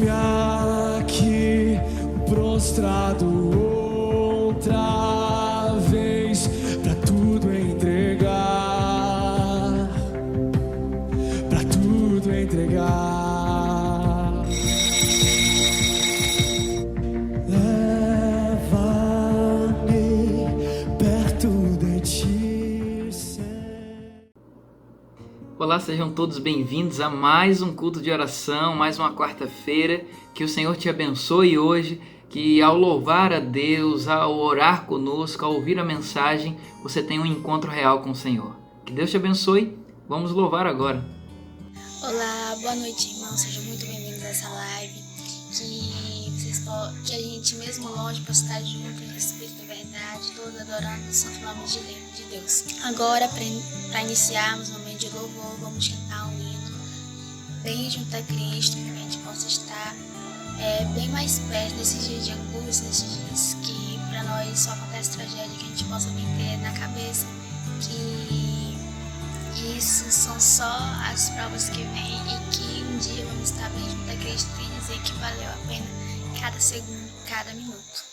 Eis-me aqui, prostrado outra vez, pra tudo entregar, pra tudo entregar. Leva-me perto de ti, Senhor. Olá, sejam todos bem-vindos a mais um culto de oração, mais uma quarta-feira. Que o Senhor te abençoe hoje, que ao louvar a Deus, ao orar conosco, ao ouvir a mensagem, você tenha um encontro real com o Senhor. Que Deus te abençoe. Vamos louvar agora. Olá, boa noite, irmãos. Sejam muito bem-vindos a essa live. Que a gente, mesmo longe, possa estar junto em espírito e verdade, todos adorando o santo nome de Deus. Agora, para iniciarmos o momento de louvor, vamos cantar um hino bem junto a Cristo, para que a gente possa estar bem mais perto nesses dias de angústia, nesses dias que para nós só acontece tragédia, que a gente possa bem ter na cabeça que isso são só as provas que vêm e que um dia vamos estar bem junto a Cristo e dizer que valeu a pena cada segundo, cada minuto.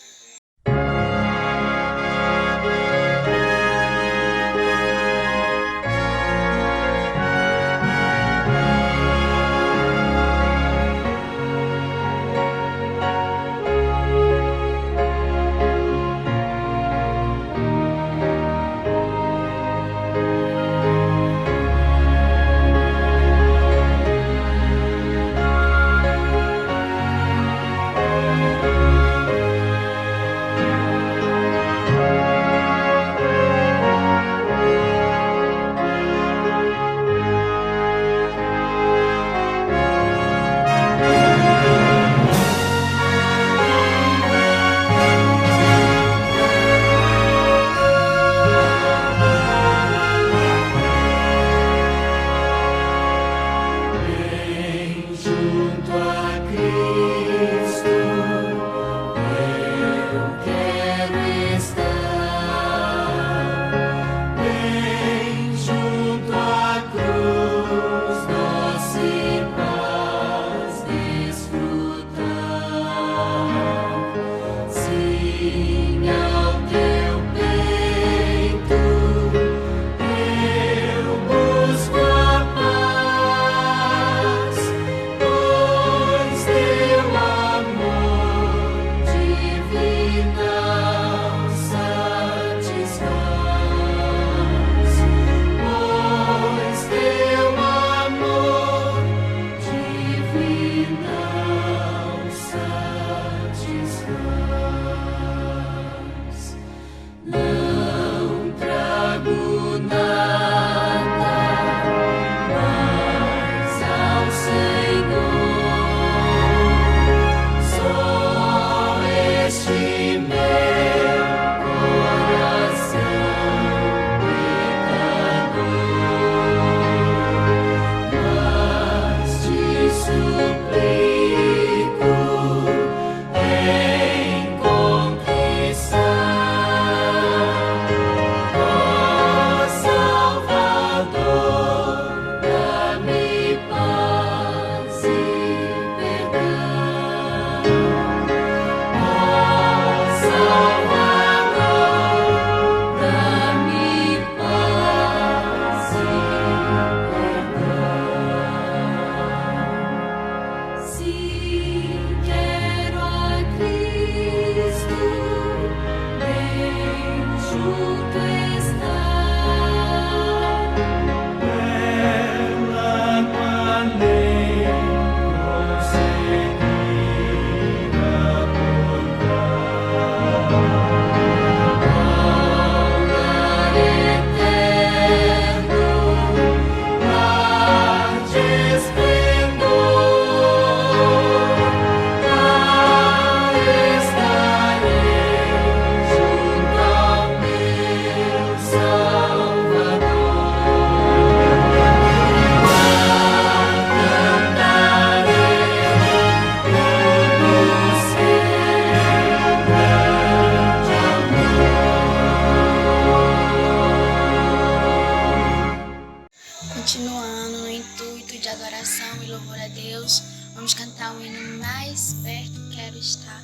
cantar um hino mais perto, quero estar.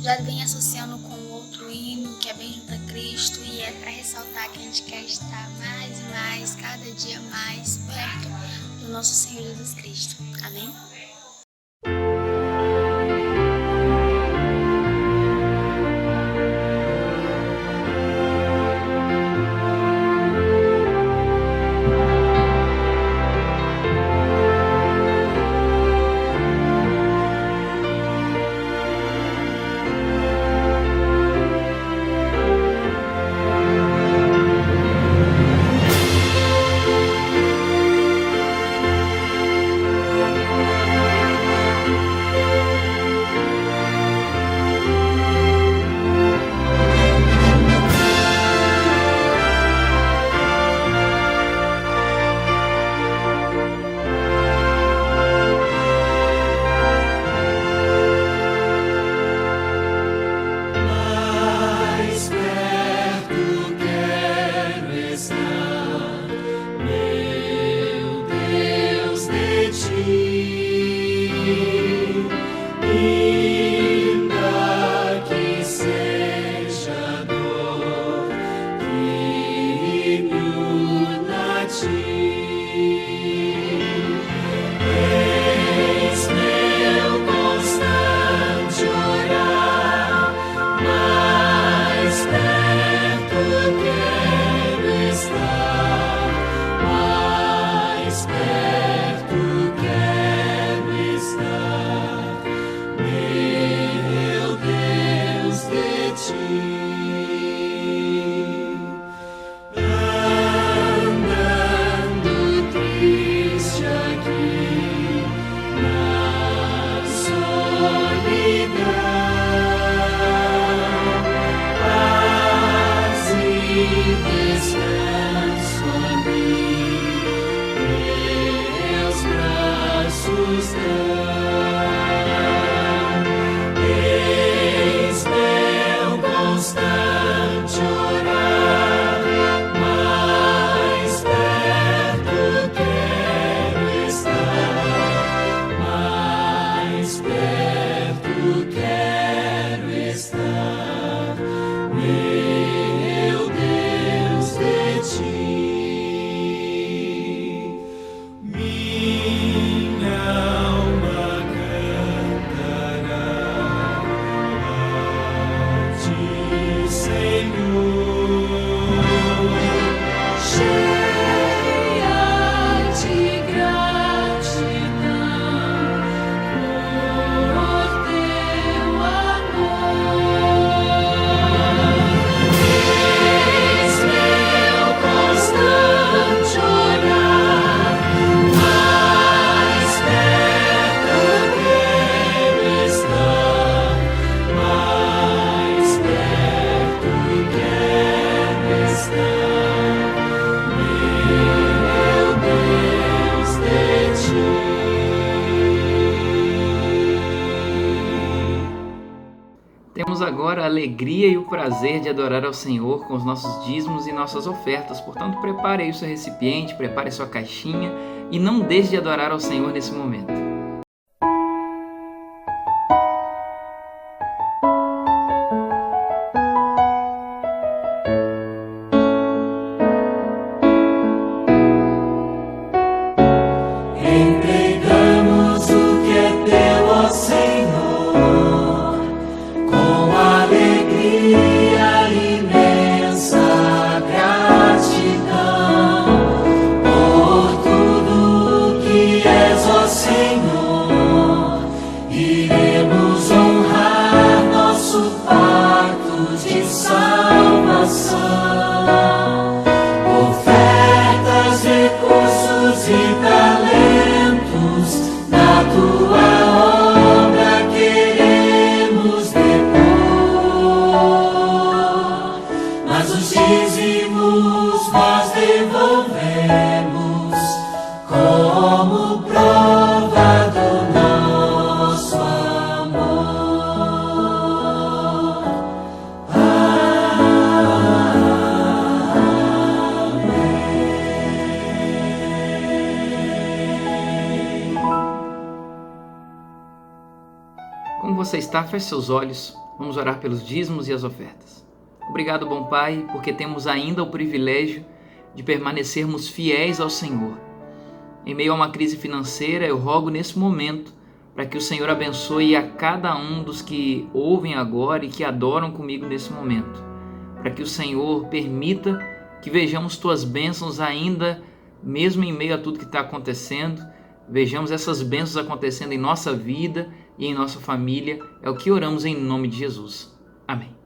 Já vem associando com outro hino, que é Bem Junto a Cristo, e é para ressaltar que a gente quer estar mais e mais, cada dia mais perto do nosso Senhor Jesus Cristo. Amém? Temos agora a alegria e o prazer de adorar ao Senhor com os nossos dízimos e nossas ofertas. Portanto, prepare aí o seu recipiente, prepare a sua caixinha e não deixe de adorar ao Senhor nesse momento. Entregamos o que é teu, ó Senhor, com alegria e imensa gratidão, por tudo que és, ó Senhor. Iremos honrar nosso pacto de salvação, ofertas, recursos e talentos. Na tua obra queremos depor, mas os dízimos nós devolvemos como prova do nosso amor. Como você está? Feche seus olhos. Vamos orar pelos dízimos e as ofertas. Obrigado, bom Pai, porque temos ainda o privilégio de permanecermos fiéis ao Senhor. Em meio a uma crise financeira, eu rogo nesse momento para que o Senhor abençoe a cada um dos que ouvem agora e que adoram comigo nesse momento. Para que o Senhor permita que vejamos Tuas bênçãos ainda, mesmo em meio a tudo que está acontecendo, vejamos essas bênçãos acontecendo em nossa vida e em nossa família. É o que oramos em nome de Jesus. Amém.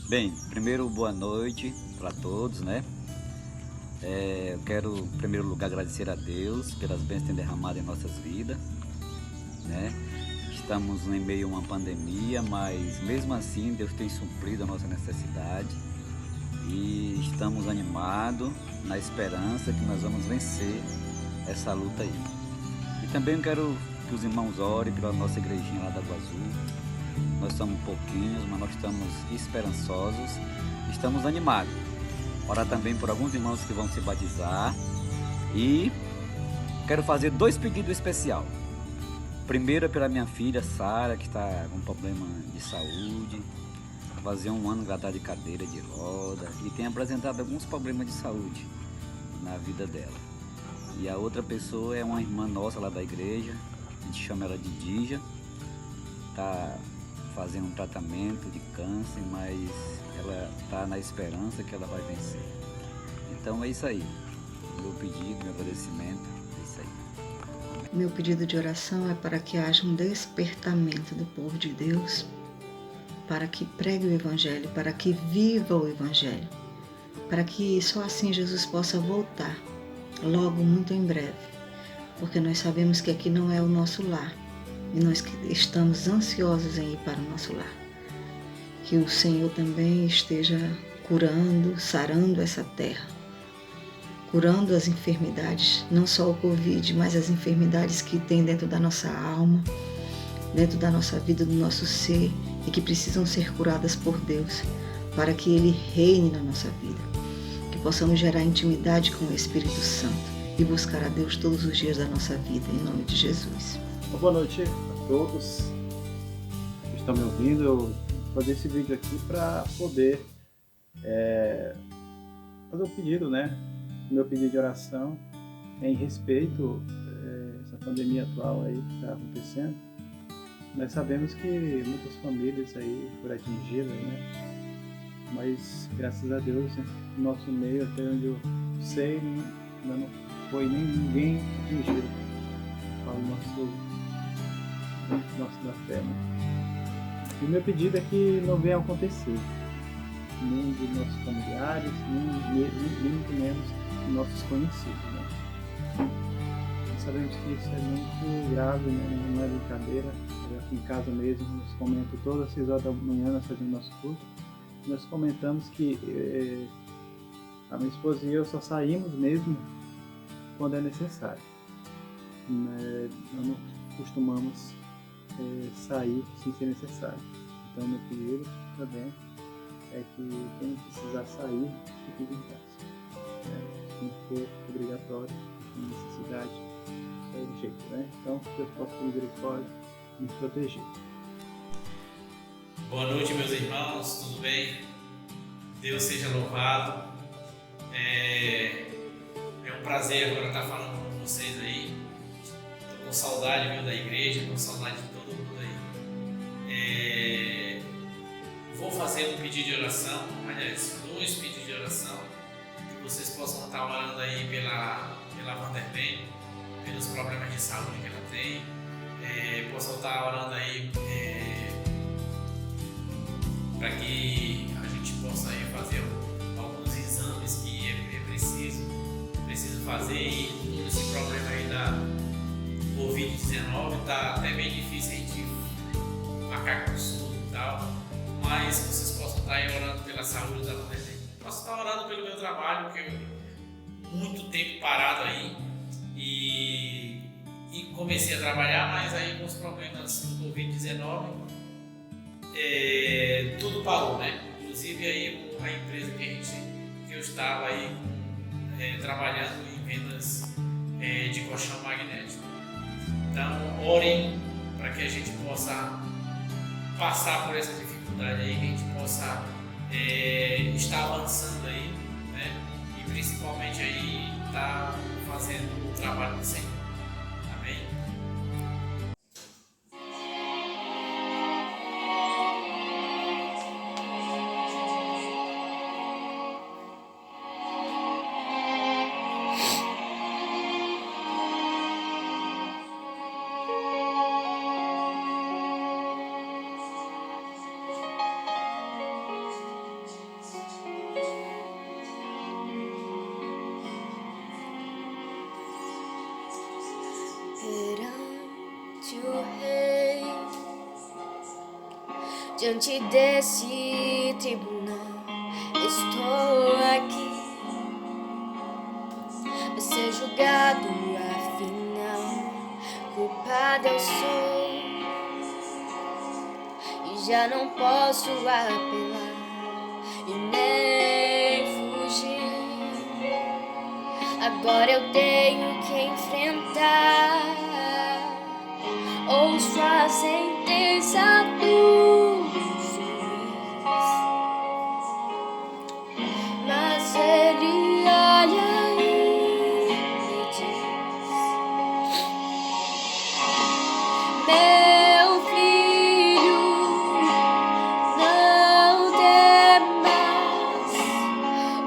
Bem, primeiro, boa noite para todos, né? Eu quero, em primeiro lugar, agradecer a Deus pelas bênçãos que tem derramado em nossas vidas, né? Estamos em meio a uma pandemia, mas mesmo assim Deus tem suprido a nossa necessidade e estamos animados na esperança que nós vamos vencer essa luta aí. E também quero que os irmãos orem pela nossa igrejinha lá da Água Azul. Nós somos pouquinhos, mas nós estamos esperançosos, estamos animados. Orar também por alguns irmãos que vão se batizar. E quero fazer 2 pedidos especiais. Primeiro é pela minha filha Sara, que está com problema de saúde. Fazia 1 ano que ela está de cadeira de roda e tem apresentado alguns problemas de saúde na vida dela. E a outra pessoa é uma irmã nossa lá da igreja, a gente chama ela de Dija. Está fazendo um tratamento de câncer, mas ela está na esperança que ela vai vencer. Então é isso aí, meu pedido, meu agradecimento, é isso aí. Meu pedido de oração é para que haja um despertamento do povo de Deus, para que pregue o Evangelho, para que viva o Evangelho, para que só assim Jesus possa voltar, logo, muito em breve, porque nós sabemos que aqui não é o nosso lar, e nós estamos ansiosos em ir para o nosso lar. Que o Senhor também esteja curando, sarando essa terra, curando as enfermidades, não só o Covid, mas as enfermidades que tem dentro da nossa alma, dentro da nossa vida, do nosso ser, e que precisam ser curadas por Deus, para que Ele reine na nossa vida. Que possamos gerar intimidade com o Espírito Santo e buscar a Deus todos os dias da nossa vida, em nome de Jesus. Boa noite a todos que estão me ouvindo. Eu vou fazer esse vídeo aqui para poder fazer um pedido, né? Meu pedido de oração em respeito a essa pandemia atual aí que está acontecendo. Nós sabemos que muitas famílias aí foram atingidas, né? Mas graças a Deus, né, no nosso meio, até onde eu sei, ainda não foi nem ninguém atingido para o nosso da fé, né? E o meu pedido é que não venha acontecer, nem dos nossos familiares, nem muito menos dos nossos conhecidos, né? Nós sabemos que isso é muito grave, né? Não é brincadeira. Aqui em casa mesmo, nós comentamos todas as 6 horas da manhã, nós fazemos nosso culto. Nós comentamos que a minha esposa e eu só saímos mesmo quando é necessário. Nós não costumamos sair sem ser necessário. Então, meu pedido também é que quem precisar sair, fique em casa. Se não for obrigatório, sem necessidade, é do jeito, né? Então, que Deus possa ter misericórdia e nos proteger. Boa noite, meus irmãos, tudo bem? Deus seja louvado. É um prazer agora estar falando com vocês aí. Estou com saudade, viu, da igreja, com saudade de todo mundo aí. Vou fazer um pedido de oração, aliás, 2 pedidos de oração, que vocês possam estar orando aí pela Vanderlei, pelos problemas de saúde que ela tem. Possam estar orando aí para que a gente possa aí fazer alguns exames que é preciso fazer, e todo esse problema aí da Covid-19 está até bem difícil a gente marcar consulta e tal, mas vocês possam estar aí orando pela saúde da Vanderlei. Posso estar orando pelo meu trabalho, que eu muito tempo parado aí e comecei a trabalhar, mas aí com os problemas do Covid-19 tudo parou, né? Inclusive aí a empresa que eu estava aí trabalhando em vendas de colchão magnético. Então orem para que que a gente possa passar por essa dificuldade aí, que a gente possa estar avançando aí, né? E principalmente aí estar fazendo o trabalho do Senhor. Amém? Perante o Rei, diante desse tribunal, estou aqui a ser julgado, afinal, culpado eu sou e já não posso apelar e nem fugir. Agora eu tenho que enfrentar. Ouço a sentença do juiz, mas ele olha e me diz: meu filho, não temas,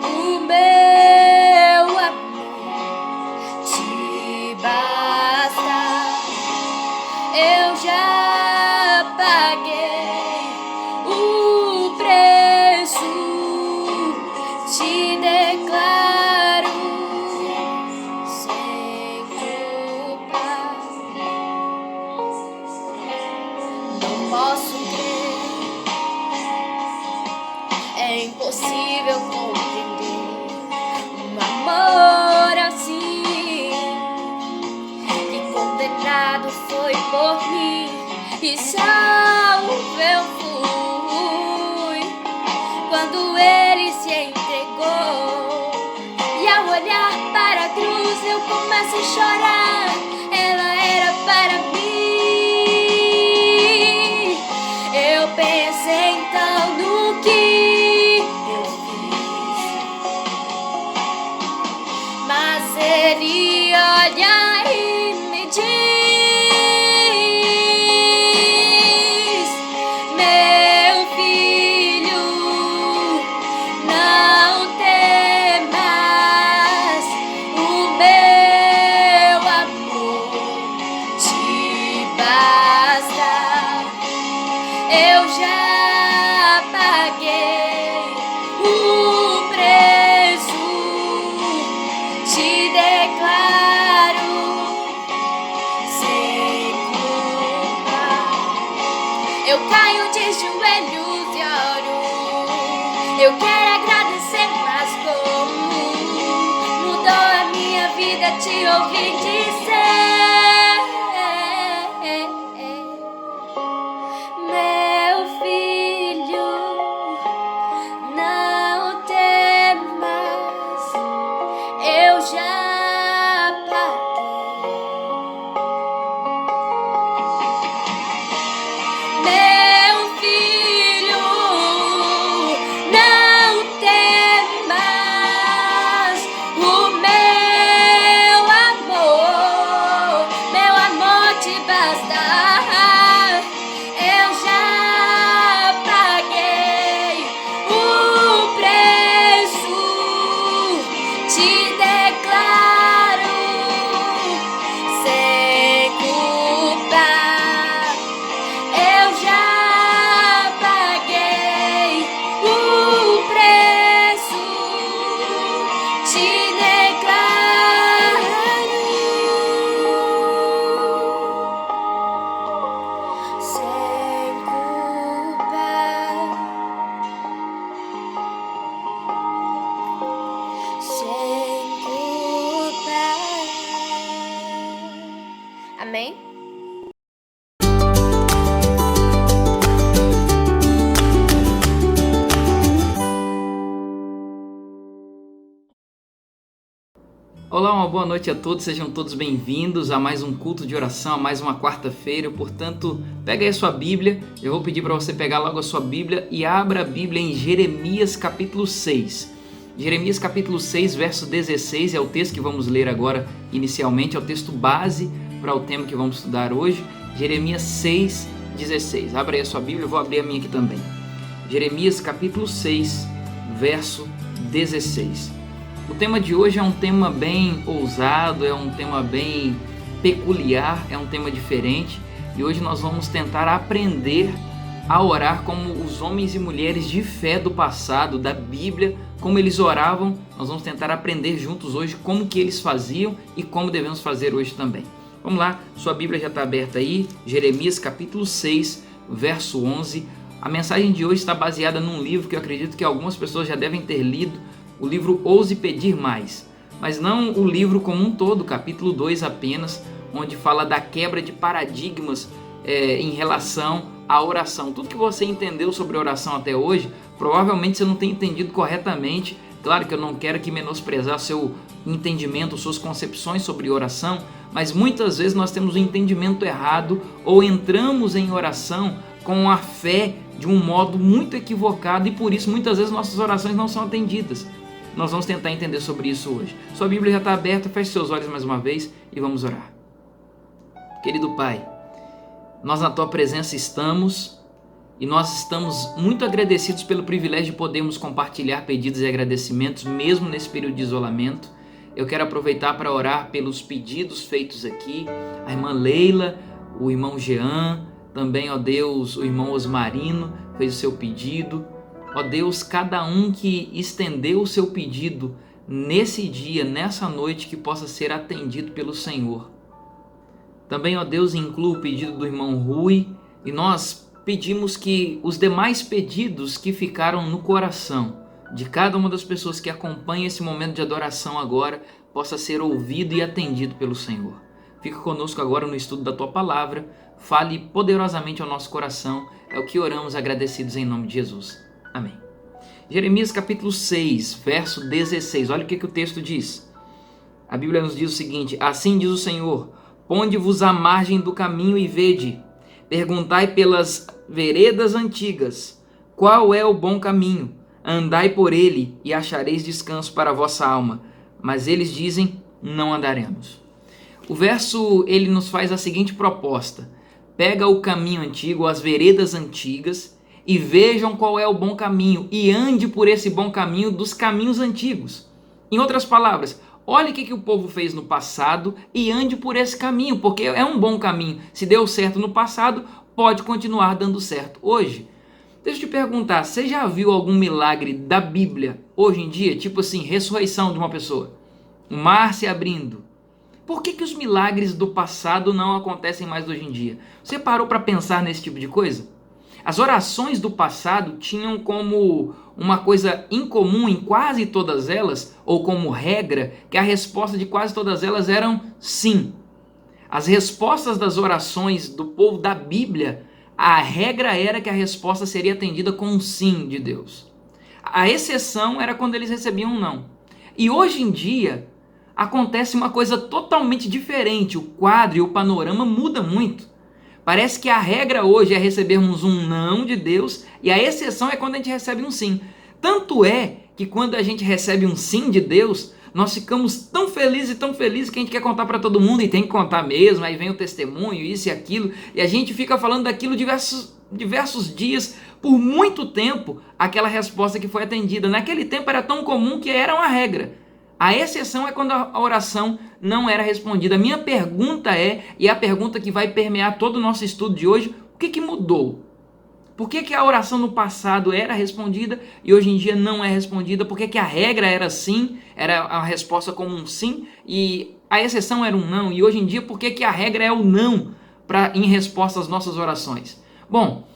o meu amor te basta. Eu já paguei o preço, te declaro sem culpa. Não posso crer, é impossível compreender um amor assim. Que condenado foi por mim e salvo eu fui quando ele se entregou. E ao olhar para a cruz eu começo a chorar. Ela era para mim. Eu pensei então no que eu fiz, mas ele olha e me diz: meu filho, não temas, o meu amor te basta. Eu já paguei o preço, te declaro sem culpa. Eu caio de joelhos e oro. Eu quero agradecer, mas como mudou a minha vida te ouvir dizer: meu filho, não temas, eu já paguei. Meu filho, não temas, o meu amor Olá, uma boa noite a todos, sejam todos bem-vindos a mais um culto de oração, a mais uma quarta-feira. Portanto, pega aí a sua Bíblia, eu vou pedir para você pegar logo a sua Bíblia e abra a Bíblia em Jeremias capítulo 6. Jeremias capítulo 6, verso 16 é o texto que vamos ler agora inicialmente, é o texto base para o tema que vamos estudar hoje. Jeremias 6, 16. Abra aí a sua Bíblia, eu vou abrir a minha aqui também. Jeremias capítulo 6, verso 16. O tema de hoje é um tema bem ousado, é um tema bem peculiar, é um tema diferente e hoje nós vamos tentar aprender a orar como os homens e mulheres de fé do passado, da Bíblia, como eles oravam. Nós vamos tentar aprender juntos hoje como que eles faziam e como devemos fazer hoje também. Vamos lá, sua Bíblia já está aberta aí, Jeremias capítulo 6, verso 11. A mensagem de hoje está baseada num livro que eu acredito que algumas pessoas já devem ter lido, o livro Ouse Pedir Mais, mas não o livro como um todo, capítulo 2 apenas, onde fala da quebra de paradigmas em relação à oração. Tudo que você entendeu sobre oração até hoje, provavelmente você não tem entendido corretamente. Claro que eu não quero aqui menosprezar seu entendimento, suas concepções sobre oração, mas muitas vezes nós temos um entendimento errado ou entramos em oração com a fé de um modo muito equivocado e por isso muitas vezes nossas orações não são atendidas. Nós vamos tentar entender sobre isso hoje. Sua Bíblia já está aberta, feche seus olhos mais uma vez e vamos orar. Querido Pai, nós na Tua presença estamos e nós estamos muito agradecidos pelo privilégio de podermos compartilhar pedidos e agradecimentos mesmo nesse período de isolamento. Eu quero aproveitar para orar pelos pedidos feitos aqui, a irmã Leila, o irmão Jean, também, ó Deus, o irmão Osmarino fez o seu pedido. Ó Deus, cada um que estendeu o seu pedido nesse dia, nessa noite, que possa ser atendido pelo Senhor. Também, ó Deus, inclua o pedido do irmão Rui e nós pedimos que os demais pedidos que ficaram no coração de cada uma das pessoas que acompanha esse momento de adoração agora possa ser ouvido e atendido pelo Senhor. Fica conosco agora no estudo da Tua Palavra, fale poderosamente ao nosso coração, é o que oramos agradecidos em nome de Jesus. Amém. Jeremias capítulo 6, verso 16, olha o que o texto diz. A Bíblia nos diz o seguinte: assim diz o Senhor, ponde-vos à margem do caminho e vede, perguntai pelas veredas antigas, qual é o bom caminho? Andai por ele e achareis descanso para a vossa alma. Mas eles dizem, não andaremos. O verso, ele nos faz a seguinte proposta: pega o caminho antigo, as veredas antigas, e vejam qual é o bom caminho, e ande por esse bom caminho dos caminhos antigos. Em outras palavras, olhe o que o povo fez no passado e ande por esse caminho, porque é um bom caminho. Se deu certo no passado, pode continuar dando certo hoje. Deixa eu te perguntar, você já viu algum milagre da Bíblia hoje em dia? Tipo assim, ressurreição de uma pessoa, o mar se abrindo. Por que os milagres do passado não acontecem mais hoje em dia? Você parou para pensar nesse tipo de coisa? As orações do passado tinham como uma coisa incomum em quase todas elas, ou como regra, que a resposta de quase todas elas eram sim. As respostas das orações do povo da Bíblia, a regra era que a resposta seria atendida com um sim de Deus. A exceção era quando eles recebiam um não. E hoje em dia acontece uma coisa totalmente diferente, o quadro e o panorama muda muito. Parece que a regra hoje é recebermos um não de Deus e a exceção é quando a gente recebe um sim. Tanto é que quando a gente recebe um sim de Deus, nós ficamos tão felizes que a gente quer contar para todo mundo e tem que contar mesmo, aí vem o testemunho, isso e aquilo, e a gente fica falando daquilo diversos dias, por muito tempo, aquela resposta que foi atendida. Naquele tempo era tão comum que era uma regra. A exceção é quando a oração não era respondida. A minha pergunta é, e é a pergunta que vai permear todo o nosso estudo de hoje, o que mudou? Por que a oração no passado era respondida e hoje em dia não é respondida? Por que a regra era sim, era a resposta como um sim, e a exceção era um não? E hoje em dia, por que a regra é o não em resposta às nossas orações? Bom,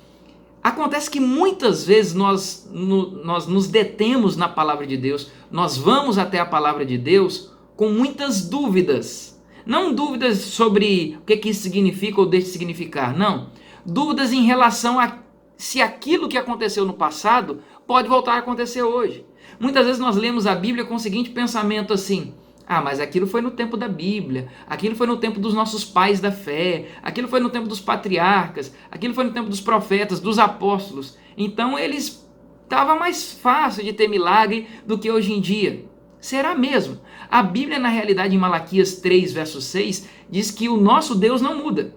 acontece que muitas vezes nós nos detemos na palavra de Deus, nós vamos até a palavra de Deus com muitas dúvidas. Não dúvidas sobre o que isso significa ou deixa de significar, não. Dúvidas em relação a se aquilo que aconteceu no passado pode voltar a acontecer hoje. Muitas vezes nós lemos a Bíblia com o seguinte pensamento assim: Ah, mas aquilo foi no tempo da Bíblia, aquilo foi no tempo dos nossos pais da fé, aquilo foi no tempo dos patriarcas, aquilo foi no tempo dos profetas, dos apóstolos. Então estava mais fácil de ter milagre do que hoje em dia. Será mesmo? A Bíblia, na realidade, em Malaquias 3, verso 6, diz que o nosso Deus não muda.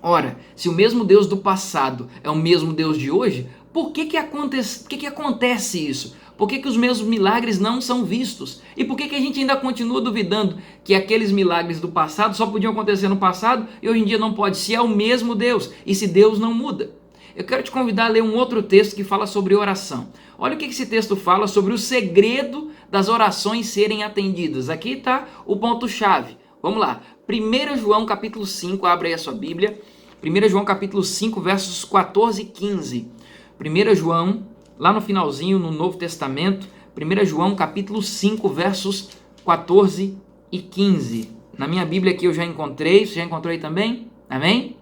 Ora, se o mesmo Deus do passado é o mesmo Deus de hoje, por que acontece isso? Por que os mesmos milagres não são vistos? E por que a gente ainda continua duvidando que aqueles milagres do passado só podiam acontecer no passado e hoje em dia não pode, se é o mesmo Deus e se Deus não muda? Eu quero te convidar a ler um outro texto que fala sobre oração. Olha o que esse texto fala sobre o segredo das orações serem atendidas. Aqui está o ponto-chave. Vamos lá. 1 João capítulo 5, abre aí a sua Bíblia. 1 João capítulo 5, versos 14 e 15. 1 João, lá no finalzinho, no Novo Testamento, 1 João capítulo 5, versos 14 e 15. Na minha Bíblia aqui eu já encontrei, você já encontrou aí também? Amém?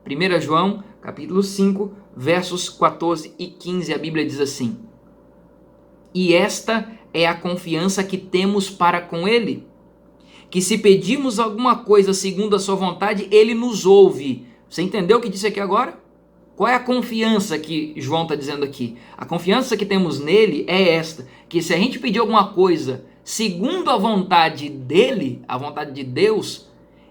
1 João capítulo 5, versos 14 e 15, a Bíblia diz assim: E esta é a confiança que temos para com Ele, que se pedirmos alguma coisa segundo a sua vontade, Ele nos ouve. Você entendeu o que disse aqui agora? Qual é a confiança que João está dizendo aqui? A confiança que temos nele é esta, que se a gente pedir alguma coisa segundo a vontade dele, a vontade de Deus,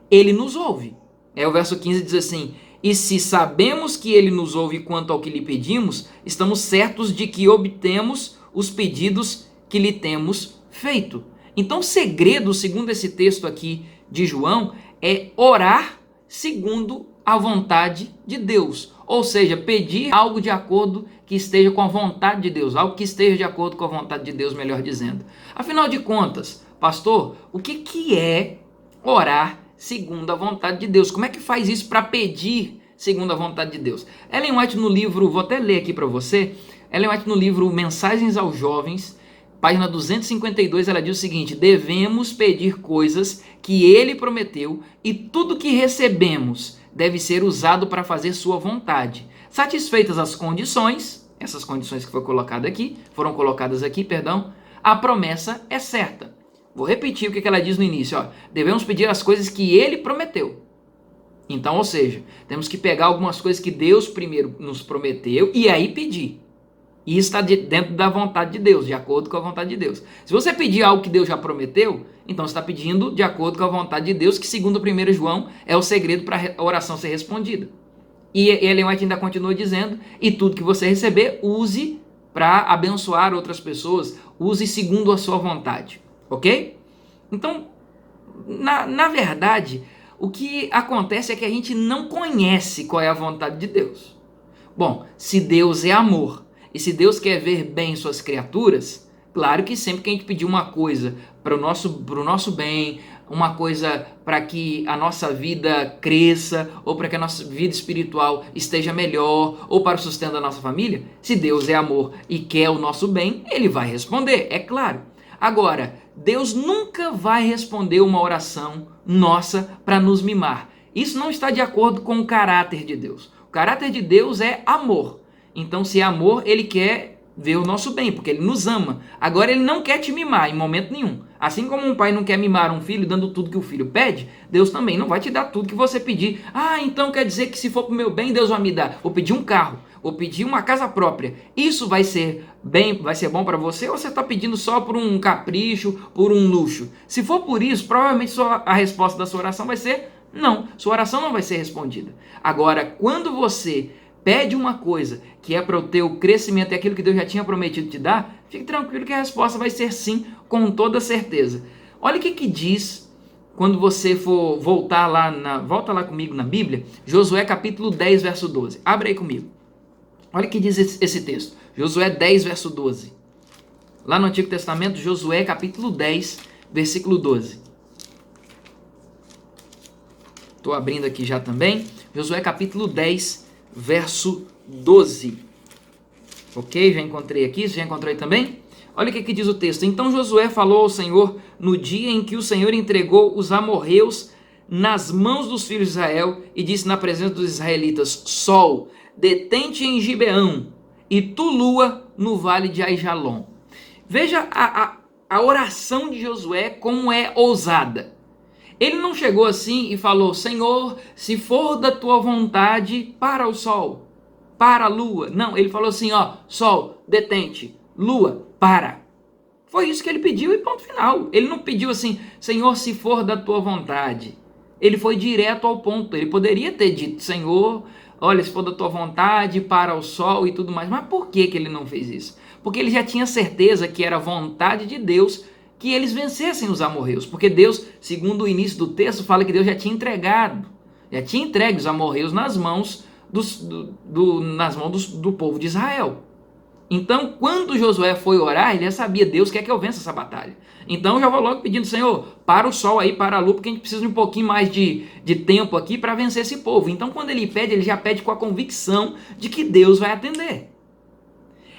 Ele nos ouve. O verso 15 diz assim: E se sabemos que Ele nos ouve quanto ao que lhe pedimos, estamos certos de que obtemos os pedidos que lhe temos feito. Então o segredo, segundo esse texto aqui de João, é orar segundo a vontade de Deus. Ou seja, pedir algo de acordo que esteja com a vontade de Deus, algo que esteja de acordo com a vontade de Deus, melhor dizendo. Afinal de contas, pastor, o que é orar segundo a vontade de Deus? Como é que faz isso para pedir segundo a vontade de Deus? Ellen White no livro, vou até ler aqui para você, Ellen White no livro Mensagens aos Jovens, página 252, ela diz o seguinte: devemos pedir coisas que Ele prometeu e tudo que recebemos deve ser usado para fazer sua vontade. Satisfeitas as condições, essas condições que foram colocadas aqui, a promessa é certa. Vou repetir o que ela diz no início. Devemos pedir as coisas que Ele prometeu. Então, ou seja, temos que pegar algumas coisas que Deus primeiro nos prometeu e aí pedir. E isso está dentro da vontade de Deus, de acordo com a vontade de Deus. Se você pedir algo que Deus já prometeu, então você está pedindo de acordo com a vontade de Deus, que segundo 1 João é o segredo para a oração ser respondida. E Ellen White ainda continua dizendo: e tudo que você receber, use para abençoar outras pessoas, use segundo a sua vontade. Ok? Então, na verdade, o que acontece é que a gente não conhece qual é a vontade de Deus. Bom, se Deus é amor, e se Deus quer ver bem suas criaturas, claro que sempre que a gente pedir uma coisa para o nosso bem, uma coisa para que a nossa vida cresça, ou para que a nossa vida espiritual esteja melhor, ou para o sustento da nossa família, se Deus é amor e quer o nosso bem, Ele vai responder, é claro. Agora, Deus nunca vai responder uma oração nossa para nos mimar. Isso não está de acordo com o caráter de Deus. O caráter de Deus é amor. Então, se é amor, Ele quer ver o nosso bem, porque Ele nos ama. Agora, Ele não quer te mimar em momento nenhum. Assim como um pai não quer mimar um filho dando tudo que o filho pede, Deus também não vai te dar tudo que você pedir. Ah, então quer dizer que se for para o meu bem, Deus vai me dar. Vou pedir um carro, vou pedir uma casa própria. Isso vai ser bom para você, ou você está pedindo só por um capricho, por um luxo? Se for por isso, provavelmente a resposta da sua oração vai ser não. Sua oração não vai ser respondida. Agora, quando você pede uma coisa que é para o teu crescimento e aquilo que Deus já tinha prometido te dar, fique tranquilo que a resposta vai ser sim, com toda certeza. Olha o que diz quando você for volta lá comigo na Bíblia, Josué capítulo 10, verso 12. Abre aí comigo. Olha o que diz esse texto. Josué 10, verso 12. Lá no Antigo Testamento, Josué capítulo 10, versículo 12. Estou abrindo aqui já também. Josué capítulo 10, verso 12. Ok? Já encontrei aqui. Você já encontrou aí também? Olha o que diz o texto. Então Josué falou ao Senhor no dia em que o Senhor entregou os amorreus nas mãos dos filhos de Israel e disse na presença dos israelitas: Sol, detente em Gibeão e tu, lua, no vale de Aijalon. Veja a oração de Josué como é ousada. Ele não chegou assim e falou: Senhor, se for da tua vontade, para o sol, para a lua. Não, ele falou assim, ó, sol, detente, lua, para. Foi isso que ele pediu e ponto final. Ele não pediu assim, Senhor, se for da tua vontade. Ele foi direto ao ponto. Ele poderia ter dito, Senhor, olha, se for da tua vontade, para o sol e tudo mais. Mas por que ele não fez isso? Porque ele já tinha certeza que era vontade de Deus que eles vencessem os amorreus. Porque Deus, segundo o início do texto, fala que Deus já tinha entregue os amorreus nas mãos do povo de Israel. Então, quando Josué foi orar, ele já sabia, Deus quer que eu vença essa batalha. Então, eu já vou logo pedindo, Senhor, para o sol aí, para a lua, porque a gente precisa de um pouquinho mais de tempo aqui para vencer esse povo. Então, quando ele pede, ele já pede com a convicção de que Deus vai atender.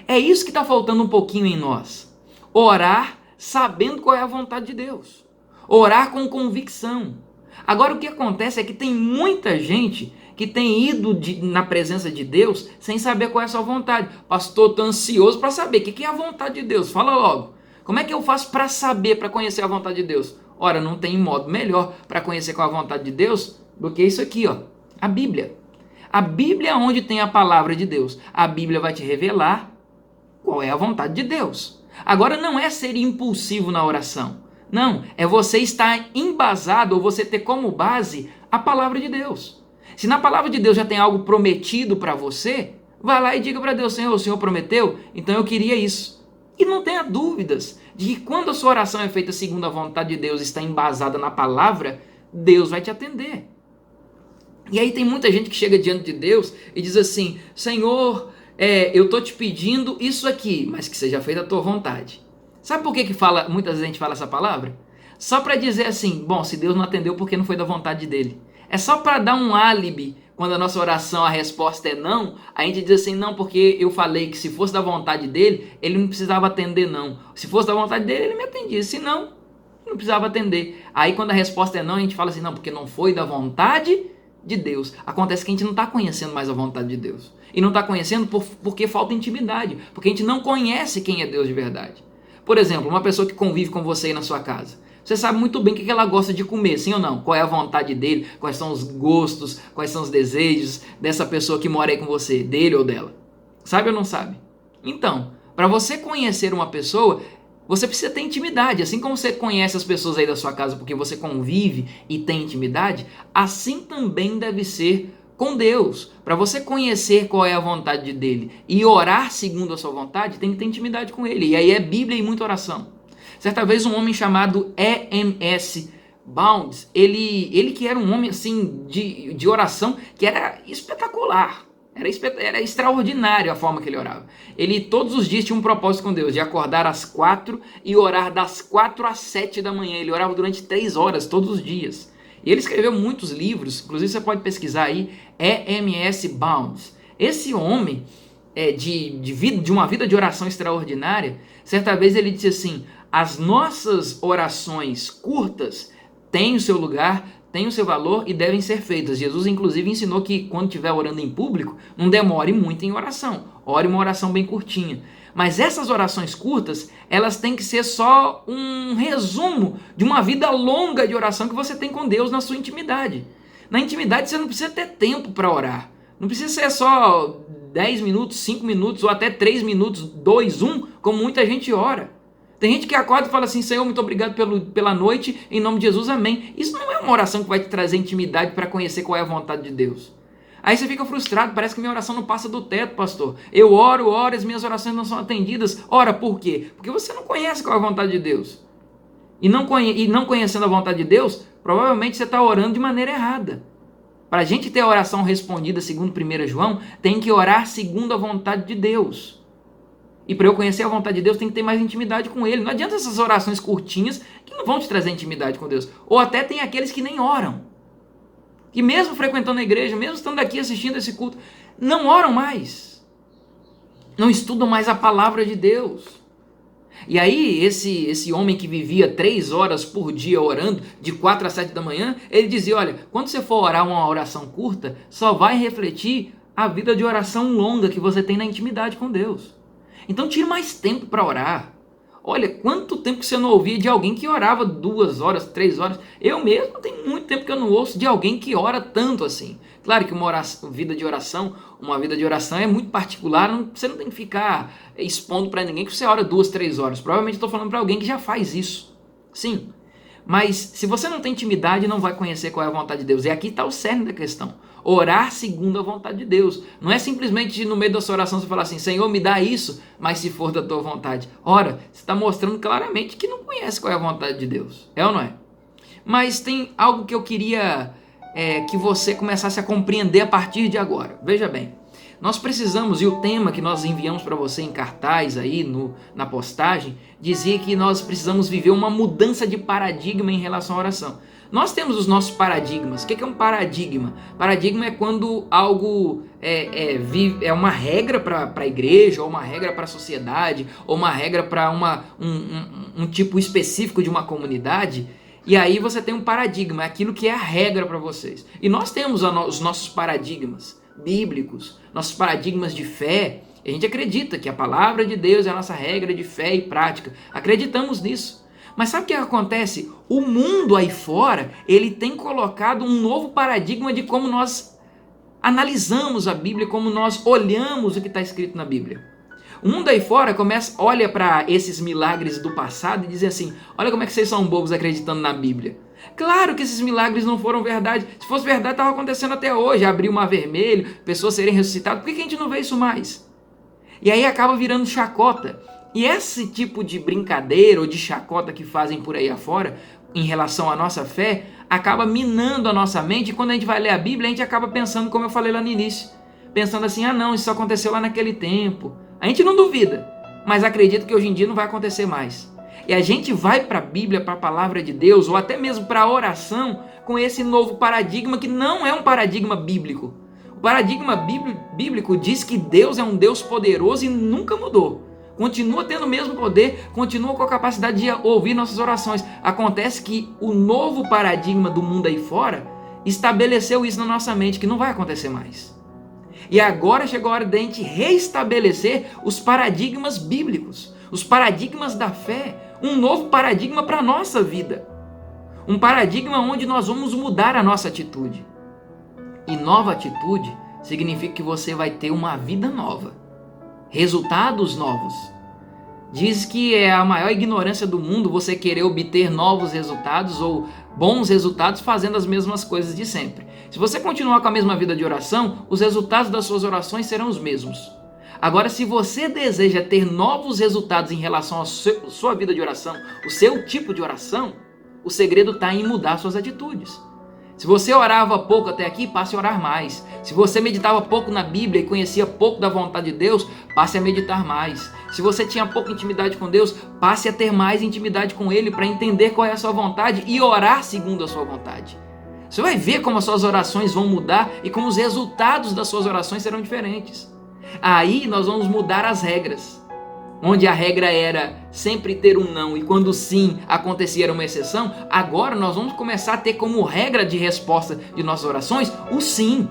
É isso que está faltando um pouquinho em nós. Orar sabendo qual é a vontade de Deus. Orar com convicção. Agora, o que acontece é que tem muita gente que tem ido na presença de Deus sem saber qual é a sua vontade. Pastor, estou ansioso para saber o que é a vontade de Deus. Fala logo. Como é que eu faço para saber, para conhecer a vontade de Deus? Ora, não tem modo melhor para conhecer qual é a vontade de Deus do que isso aqui, ó, a Bíblia. A Bíblia é onde tem a palavra de Deus. A Bíblia vai te revelar qual é a vontade de Deus. Agora, não é ser impulsivo na oração. Não, é você estar embasado ou você ter como base a palavra de Deus. Se na palavra de Deus já tem algo prometido para você, vai lá e diga para Deus, Senhor, o Senhor prometeu, então eu queria isso. E não tenha dúvidas de que quando a sua oração é feita segundo a vontade de Deus, está embasada na palavra, Deus vai te atender. E aí tem muita gente que chega diante de Deus e diz assim, Senhor, eu estou te pedindo isso aqui, mas que seja feita a tua vontade. Sabe por que muita gente fala essa palavra? Só para dizer assim, bom, se Deus não atendeu, porque não foi da vontade dele. É só para dar um álibi, quando a nossa oração, a resposta é não, a gente diz assim, não, porque eu falei que se fosse da vontade dele, ele não precisava atender não. Se fosse da vontade dele, ele me atendia, se não, não precisava atender. Aí quando a resposta é não, a gente fala assim, não, porque não foi da vontade de Deus. Acontece que a gente não está conhecendo mais a vontade de Deus. E não está conhecendo porque falta intimidade, porque a gente não conhece quem é Deus de verdade. Por exemplo, uma pessoa que convive com você aí na sua casa. Você sabe muito bem o que ela gosta de comer, sim ou não? Qual é a vontade dele, quais são os gostos, quais são os desejos dessa pessoa que mora aí com você, dele ou dela. Sabe ou não sabe? Então, para você conhecer uma pessoa, você precisa ter intimidade. Assim como você conhece as pessoas aí da sua casa porque você convive e tem intimidade, assim também deve ser com Deus. Para você conhecer qual é a vontade dele e orar segundo a sua vontade, tem que ter intimidade com ele. E aí é Bíblia e muita oração. Certa vez um homem chamado E.M.S. Bounds, ele que era um homem assim de oração que era espetacular, era extraordinário a forma que ele orava. Ele todos os dias tinha um propósito com Deus, de acordar às 4 e orar das 4 às 7 da manhã. Ele orava durante 3 horas todos os dias. E ele escreveu muitos livros, inclusive você pode pesquisar aí, E.M.S. Bounds. Esse homem de uma vida de oração extraordinária, certa vez ele disse assim, as nossas orações curtas têm o seu lugar, têm o seu valor e devem ser feitas. Jesus, inclusive, ensinou que quando estiver orando em público, não demore muito em oração. Ore uma oração bem curtinha. Mas essas orações curtas, elas têm que ser só um resumo de uma vida longa de oração que você tem com Deus na sua intimidade. Na intimidade, você não precisa ter tempo para orar. Não precisa ser só 10 minutos, 5 minutos ou até 3 minutos, 2, 1, como muita gente ora. Tem gente que acorda e fala assim, Senhor, muito obrigado pela noite, em nome de Jesus, amém. Isso não é uma oração que vai te trazer intimidade para conhecer qual é a vontade de Deus. Aí você fica frustrado, parece que minha oração não passa do teto, pastor. Eu oro, as minhas orações não são atendidas. Ora, por quê? Porque você não conhece qual é a vontade de Deus. E não conhecendo a vontade de Deus, provavelmente você está orando de maneira errada. Para a gente ter a oração respondida segundo 1 João, tem que orar segundo a vontade de Deus. E para eu conhecer a vontade de Deus, tem que ter mais intimidade com Ele. Não adianta essas orações curtinhas que não vão te trazer intimidade com Deus. Ou até tem aqueles que nem oram. Que mesmo frequentando a igreja, mesmo estando aqui assistindo esse culto, não oram mais. Não estudam mais a palavra de Deus. E aí, esse homem que vivia 3 horas por dia orando, de 4 a 7 da manhã, ele dizia, olha, quando você for orar uma oração curta, só vai refletir a vida de oração longa que você tem na intimidade com Deus. Então tire mais tempo para orar. Olha, quanto tempo que você não ouvia de alguém que orava 2 horas, 3 horas. Eu mesmo tenho muito tempo que eu não ouço de alguém que ora tanto assim. Claro que uma vida de oração é muito particular, você não tem que ficar expondo para ninguém que você ora 2, 3 horas. Provavelmente estou falando para alguém que já faz isso. Sim, mas se você não tem intimidade, não vai conhecer qual é a vontade de Deus. E aqui está o cerne da questão. Orar segundo a vontade de Deus. Não é simplesmente no meio da sua oração você falar assim, Senhor, me dá isso, mas se for da tua vontade. Ora, você está mostrando claramente que não conhece qual é a vontade de Deus. É ou não é? Mas tem algo que eu queria que você começasse a compreender a partir de agora. Veja bem, nós precisamos, e o tema que nós enviamos para você em cartaz aí na postagem, dizia que nós precisamos viver uma mudança de paradigma em relação à oração. Nós temos os nossos paradigmas. O que é um paradigma? Paradigma é quando algo é uma regra para a igreja, ou uma regra para a sociedade, ou uma regra para um tipo específico de uma comunidade. E aí você tem um paradigma, é aquilo que é a regra para vocês. E nós temos os nossos paradigmas bíblicos, nossos paradigmas de fé. A gente acredita que a palavra de Deus é a nossa regra de fé e prática. Acreditamos nisso. Mas sabe o que acontece? O mundo aí fora, ele tem colocado um novo paradigma de como nós analisamos a Bíblia, como nós olhamos o que está escrito na Bíblia. O mundo aí fora olha para esses milagres do passado e diz assim, olha como é que vocês são bobos acreditando na Bíblia. Claro que esses milagres não foram verdade. Se fosse verdade, estava acontecendo até hoje. Abrir o mar vermelho, pessoas serem ressuscitadas. Por que a gente não vê isso mais? E aí acaba virando chacota. E esse tipo de brincadeira ou de chacota que fazem por aí afora, em relação à nossa fé, acaba minando a nossa mente. E quando a gente vai ler a Bíblia, a gente acaba pensando, como eu falei lá no início, pensando assim, não, isso aconteceu lá naquele tempo. A gente não duvida, mas acredita que hoje em dia não vai acontecer mais. E a gente vai para a Bíblia, para a palavra de Deus, ou até mesmo para a oração, com esse novo paradigma que não é um paradigma bíblico. O paradigma bíblico diz que Deus é um Deus poderoso e nunca mudou. Continua tendo o mesmo poder, continua com a capacidade de ouvir nossas orações. Acontece que o novo paradigma do mundo aí fora estabeleceu isso na nossa mente, que não vai acontecer mais. E agora chegou a hora de a gente reestabelecer os paradigmas bíblicos, os paradigmas da fé, um novo paradigma para a nossa vida. Um paradigma onde nós vamos mudar a nossa atitude. E nova atitude significa que você vai ter uma vida nova, resultados novos. Diz que é a maior ignorância do mundo você querer obter novos resultados ou bons resultados fazendo as mesmas coisas de sempre. Se você continuar com a mesma vida de oração, os resultados das suas orações serão os mesmos. Agora, se você deseja ter novos resultados em relação à sua vida de oração, o seu tipo de oração, o segredo está em mudar suas atitudes. Se você orava pouco até aqui, passe a orar mais. Se você meditava pouco na Bíblia e conhecia pouco da vontade de Deus, passe a meditar mais. Se você tinha pouca intimidade com Deus, passe a ter mais intimidade com Ele para entender qual é a sua vontade e orar segundo a sua vontade. Você vai ver como as suas orações vão mudar e como os resultados das suas orações serão diferentes. Aí nós vamos mudar as regras. Onde a regra era sempre ter um não e quando sim acontecia uma exceção, agora nós vamos começar a ter como regra de resposta de nossas orações o sim.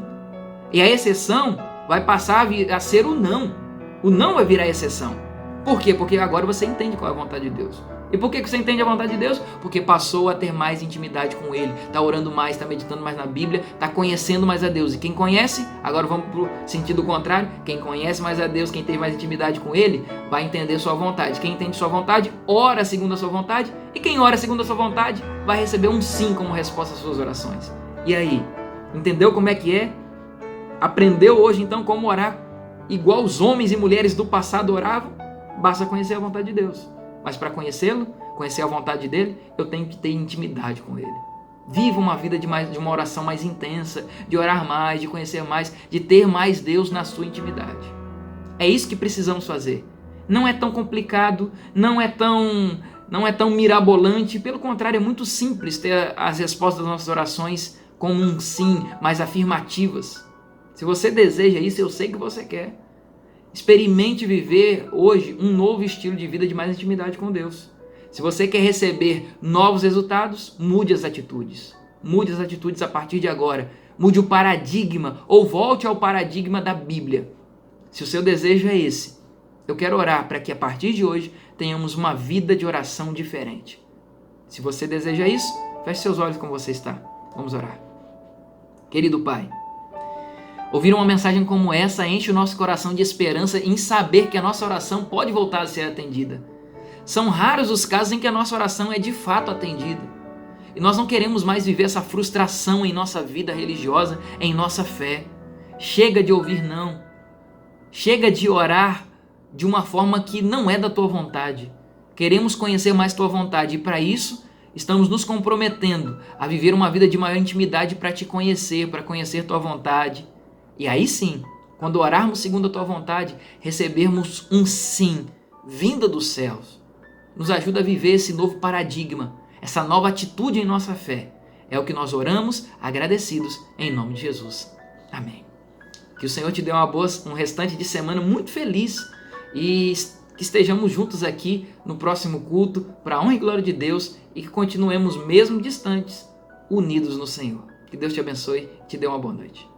E a exceção vai passar a ser o não. O não vai virar exceção. Por quê? Porque agora você entende qual é a vontade de Deus. E por que você entende a vontade de Deus? Porque passou a ter mais intimidade com Ele, está orando mais, está meditando mais na Bíblia, está conhecendo mais a Deus. E quem conhece, agora vamos para o sentido contrário, quem conhece mais a Deus, quem tem mais intimidade com Ele, vai entender sua vontade. Quem entende sua vontade, ora segundo a sua vontade, e quem ora segundo a sua vontade, vai receber um sim como resposta às suas orações. E aí, entendeu como é que é? Aprendeu hoje então como orar igual os homens e mulheres do passado oravam? Basta conhecer a vontade de Deus. Mas para conhecê-lo, conhecer a vontade dele, eu tenho que ter intimidade com ele. Viva uma vida de uma oração mais intensa, de orar mais, de conhecer mais, de ter mais Deus na sua intimidade. É isso que precisamos fazer. Não é tão complicado, não é tão mirabolante, pelo contrário, é muito simples ter as respostas das nossas orações como um sim, mais afirmativas. Se você deseja isso, eu sei que você quer. Experimente viver hoje um novo estilo de vida de mais intimidade com Deus. Se você quer receber novos resultados, mude as atitudes. Mude as atitudes a partir de agora. Mude o paradigma ou volte ao paradigma da Bíblia. Se o seu desejo é esse, eu quero orar para que a partir de hoje tenhamos uma vida de oração diferente. Se você deseja isso, feche seus olhos como você está. Vamos orar. Querido Pai, ouvir uma mensagem como essa enche o nosso coração de esperança em saber que a nossa oração pode voltar a ser atendida. São raros os casos em que a nossa oração é de fato atendida. E nós não queremos mais viver essa frustração em nossa vida religiosa, em nossa fé. Chega de ouvir não. Chega de orar de uma forma que não é da tua vontade. Queremos conhecer mais tua vontade e para isso estamos nos comprometendo a viver uma vida de maior intimidade para te conhecer, para conhecer tua vontade. E aí sim, quando orarmos segundo a tua vontade, recebermos um sim, vinda dos céus. Nos ajuda a viver esse novo paradigma, essa nova atitude em nossa fé. É o que nós oramos, agradecidos, em nome de Jesus. Amém. Que o Senhor te dê um restante de semana muito feliz e que estejamos juntos aqui no próximo culto, para a honra e glória de Deus, e que continuemos mesmo distantes, unidos no Senhor. Que Deus te abençoe e te dê uma boa noite.